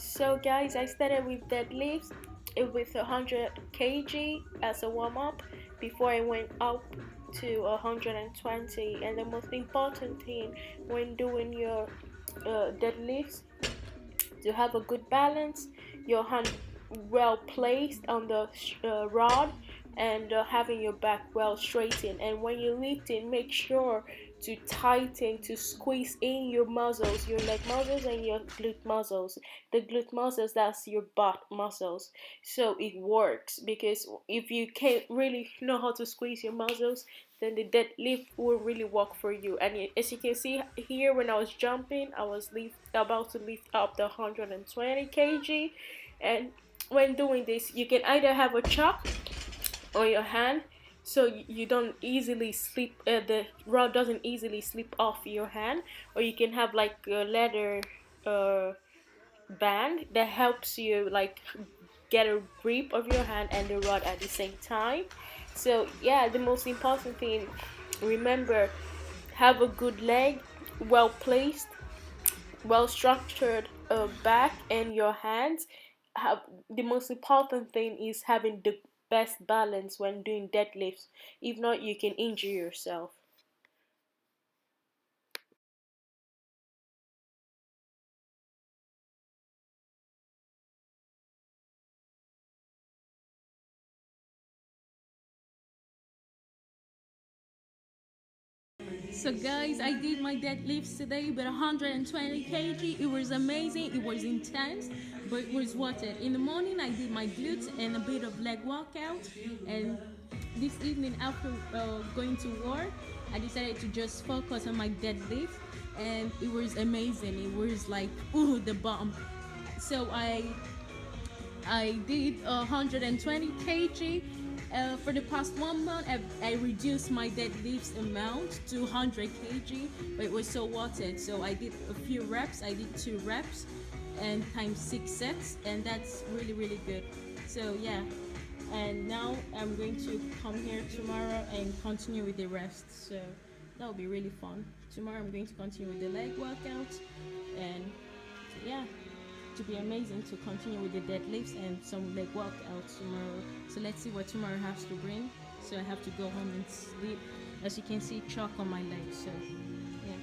So guys, I started with deadlifts with 100 kg as a warm-up before I went up to 120. And the most important thing when doing your deadlifts, to have a good balance, your hand well placed on the rod, and having your back well straightened. And when you're lifting, make sure to tighten, to squeeze in your muscles, your leg muscles and your glute muscles. The glute muscles, that's your butt muscles. So it works, because if you can't really know how to squeeze your muscles, then the deadlift will really work for you. And as you can see here, when I was jumping, I was about to lift up the 120 kg. And when doing this, you can either have a chalk on your hand, so you don't easily slip, the rod doesn't easily slip off your hand, or you can have like a leather uh, band that helps you like get a grip of your hand and the rod at the same time. So yeah, the most important thing, remember, have a good leg, well placed, well structured back, and your hands. Have the most important thing is having the best balance when doing deadlifts. If not, you can injure yourself. So guys, I did my deadlifts today with 120 kg. It was amazing. It was intense, but it was worth it. In the morning, I did my glutes and a bit of leg workout. And this evening, after going to work, I decided to just focus on my deadlift, and it was amazing. It was like ooh, the bomb. So I did 120 kg. For the past 1 month, I reduced my deadlifts amount to 100 kg, but it was so worth it. So I did a few reps. I did 2 reps and times 6 sets, and that's really, really good. So yeah, and now I'm going to come here tomorrow and continue with the rest. So that'll be really fun. Tomorrow I'm going to continue with the leg workout, and yeah, to be amazing to continue with the deadlifts and some leg workouts tomorrow. So let's see what tomorrow has to bring. So I have to go home and sleep. As you can see, chalk on my legs. So yeah.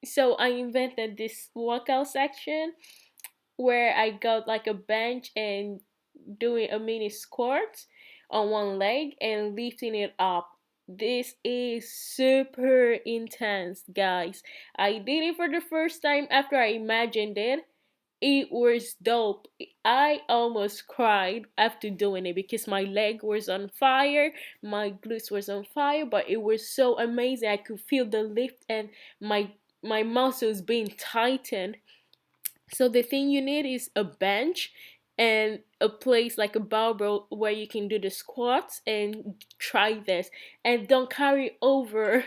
So I invented this workout section where I got like a bench and doing a mini squat on one leg and lifting it up. This is super intense, guys. I did it for the first time after I imagined it. It was dope. I almost cried after doing it because my leg was on fire, my glutes was on fire, but it was so amazing. I could feel the lift and my muscles being tightened. So the thing you need is a bench and a place like a barbell where you can do the squats, and try this. And don't carry over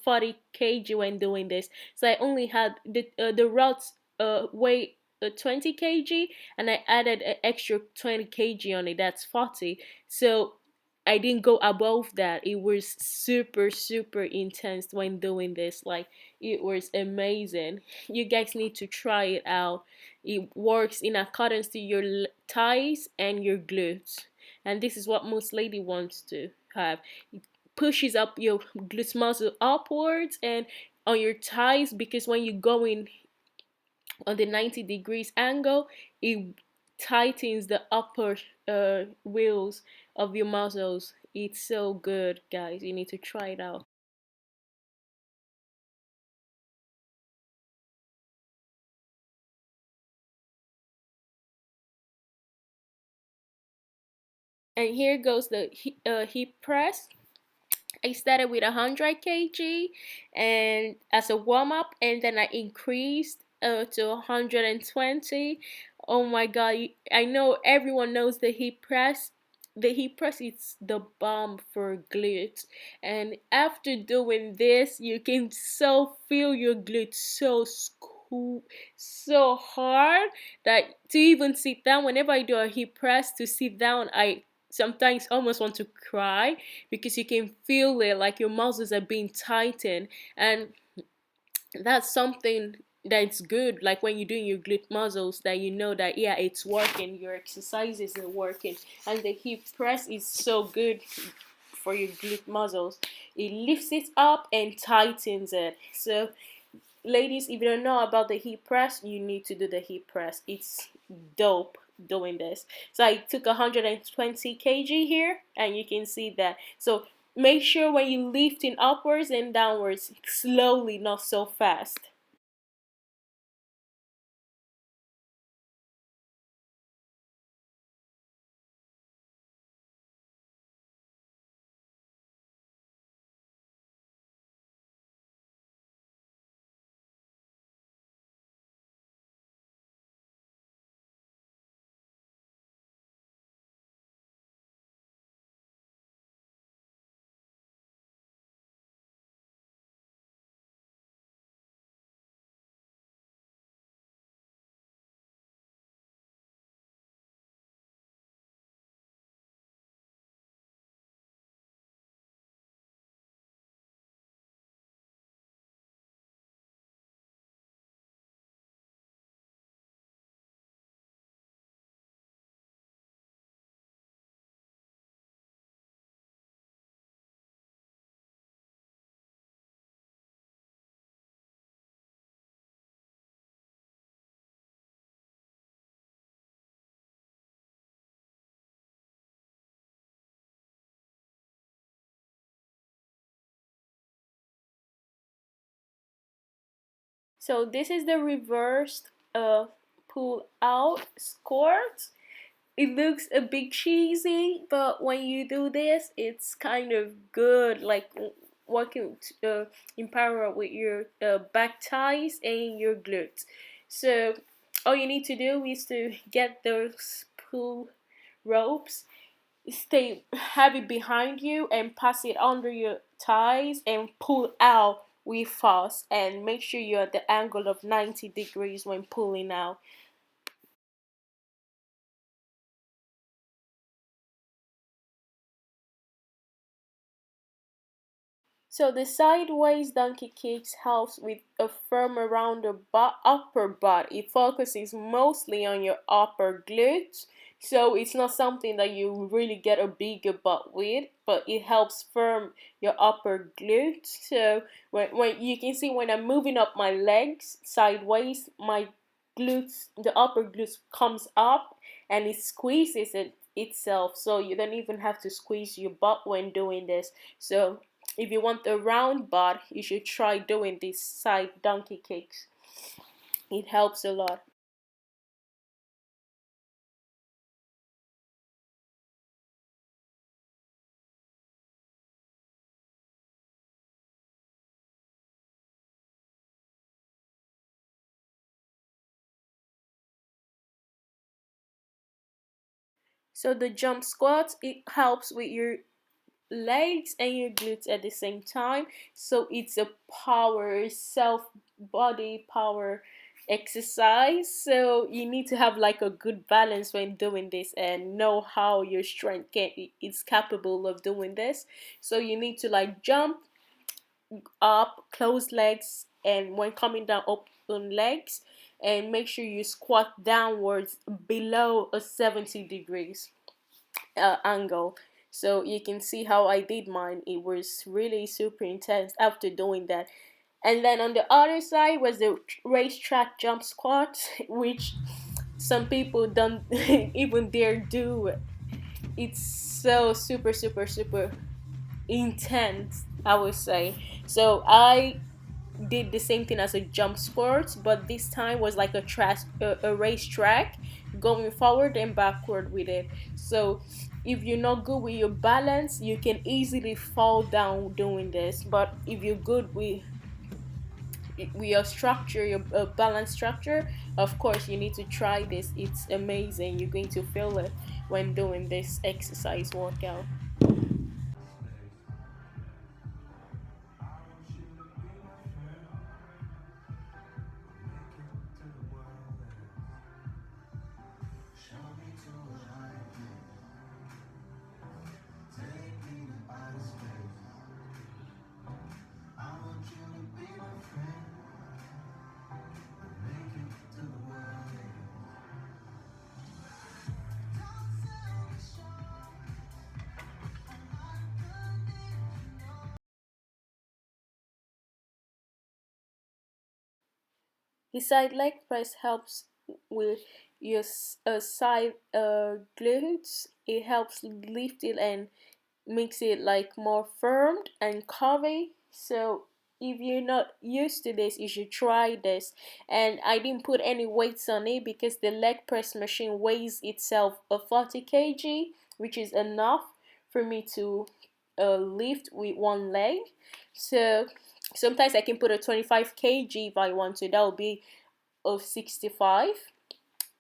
40 kg when doing this. So I only had the rods weigh 20 kg, and I added an extra 20 kg on it. That's 40. So I didn't go above that. It was super super intense when doing this. Like, it was amazing. You guys need to try it out. It works in accordance to your thighs and your glutes. And this is what most lady wants to have. It pushes up your glutes muscle upwards and on your thighs, because when you go in on the 90 degrees angle, it tightens the upper wheels of your muscles. It's so good, guys. You need to try it out. And here goes the hip press. I started with 100 kg and as a warm up, and then I increased to 120. Oh my god, I know everyone knows the hip press. The hip press is the bomb for glutes, and after doing this, you can so feel your glutes so so hard that to even sit down, whenever I do a hip press, to sit down, I sometimes almost want to cry, because you can feel it like your muscles are being tightened. And That's something that's good, like when you're doing your glute muscles, that you know that yeah, it's working, your exercises are working. And the hip press is so good for your glute muscles. It lifts it up and tightens it. So ladies, if you don't know about the hip press, you need to do the hip press. It's dope doing this. So I took 120 kg here, and you can see that. So make sure when you lifting upwards and downwards, slowly, not so fast. So this is the reversed pull out squat. It looks a bit cheesy, but when you do this, it's kind of good, like working in parallel with your back thighs and your glutes. So all you need to do is to get those pull ropes, stay heavy behind you, and pass it under your thighs and pull out with force, and make sure you're at the angle of 90 degrees when pulling out. So the sideways donkey kicks helps with a firm around the upper butt. It focuses mostly on your upper glutes. So it's not something that you really get a bigger butt with, but it helps firm your upper glutes. So when you can see when I'm moving up my legs sideways, my glutes, the upper glutes comes up and it squeezes itself. So you don't even have to squeeze your butt when doing this. So if you want a round butt, you should try doing these side donkey kicks. It helps a lot. So the jump squats, it helps with your legs and your glutes at the same time. So it's a power, self body power exercise. So you need to have like a good balance when doing this and know how your strength is capable of doing this. So you need to like jump up, closed legs, and when coming down, open legs, and make sure you squat downwards below a 70 degrees angle. So you can see how I did mine. It was really super intense after doing that. And then on the other side was the racetrack jump squat, which some people don't even dare do. It's so super, super, super intense, I would say. So I did the same thing as a jump sport, but this time was like a racetrack, going forward and backward with it. So if you're not good with your balance, you can easily fall down doing this. But if you're good with your structure, your balance structure, of course you need to try this. It's amazing. You're going to feel it when doing this exercise workout. The side leg press helps with your side glutes. It helps lift it and makes it like more firm and curvy. So if you're not used to this, you should try this. And I didn't put any weights on it because the leg press machine weighs itself a 40 kg, which is enough for me to lift with one leg. So sometimes I can put a 25 kg if I want to. That would be of 65,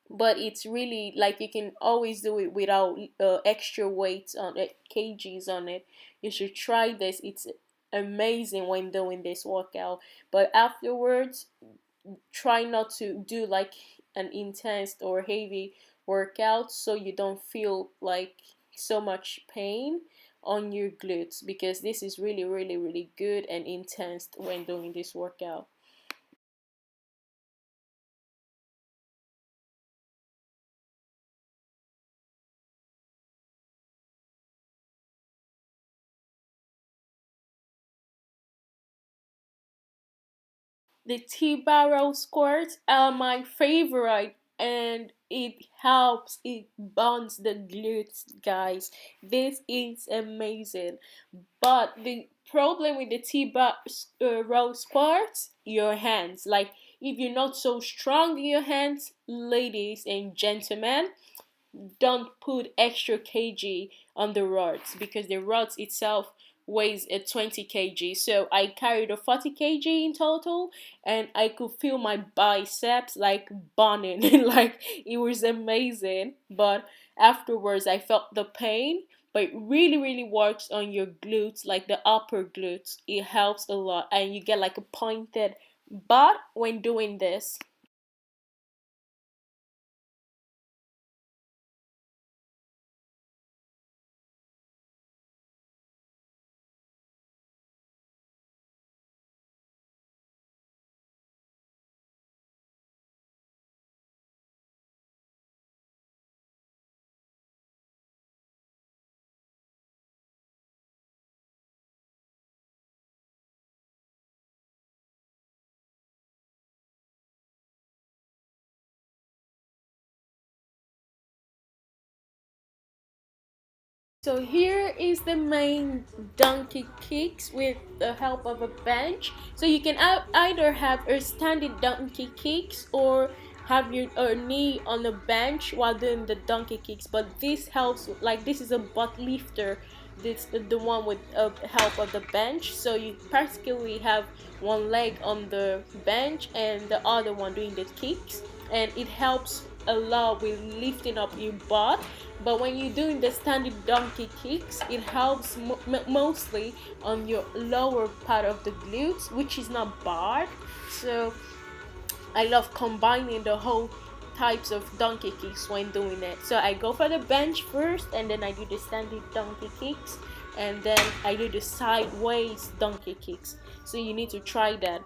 but it's really like you can always do it without extra weights on it, kgs on it. You should try this. It's amazing when doing this workout, but afterwards try not to do like an intense or heavy workout so you don't feel like so much pain on your glutes, because this is really really really good and intense when doing this workout. The T-barrel squats are my favorite, and it bonds the glutes, guys. This is amazing. But the problem with the T-barrel squats, your hands. Like if you're not so strong in your hands, ladies and gentlemen, don't put extra kg on the rods, because the rods itself weighs a 20 kg. So I carried a 40 kg in total, and I could feel my biceps like burning. Like it was amazing. But afterwards I felt the pain. But it really really works on your glutes, like the upper glutes. It helps a lot, and you get like a pointed butt when doing this. So here is the main donkey kicks with the help of a bench. So you can either have a standing donkey kicks or have your knee on the bench while doing the donkey kicks. But this helps, like this is a butt lifter. This the one with help of the bench. So you practically have one leg on the bench and the other one doing the kicks, and it helps a lot with lifting up your butt. But when you're doing the standing donkey kicks, it helps mostly on your lower part of the glutes, which is not bad. So I love combining the whole types of donkey kicks when doing it. So I go for the bench first, and then I do the standing donkey kicks, and then I do the sideways donkey kicks. So you need to try that.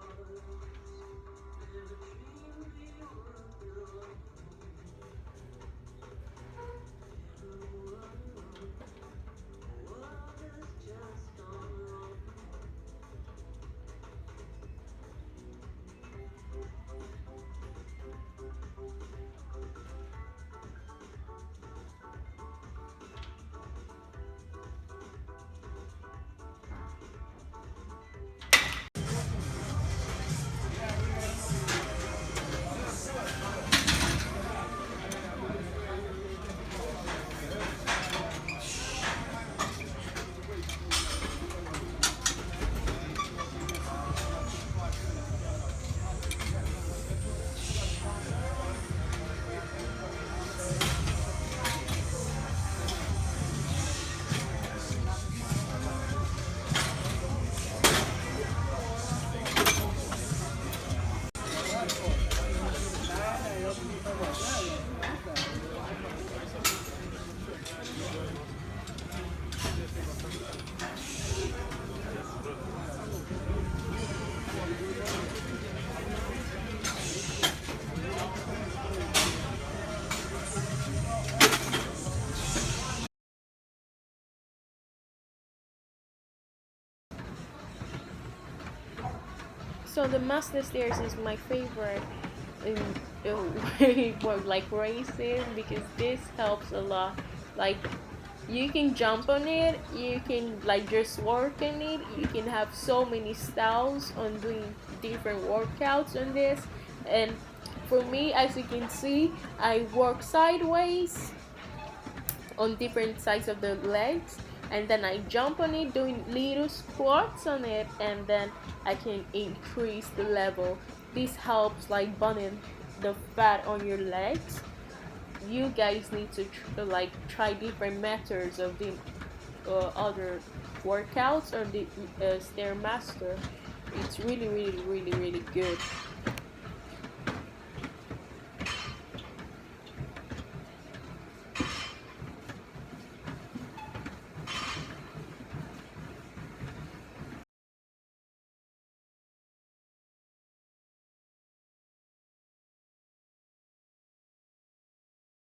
So the MasterStairs is my favorite. and it work like racing because this helps a lot. Like you can jump on it, you can like just work on it, you can have so many styles on doing different workouts on this. And for me, as you can see, I work sideways on different sides of the legs, and then I jump on it doing little squats on it, and then I can increase the level. This helps like burning the fat on your legs. You guys need to like try different methods of the other workouts or the stairmaster. It's really really really really good.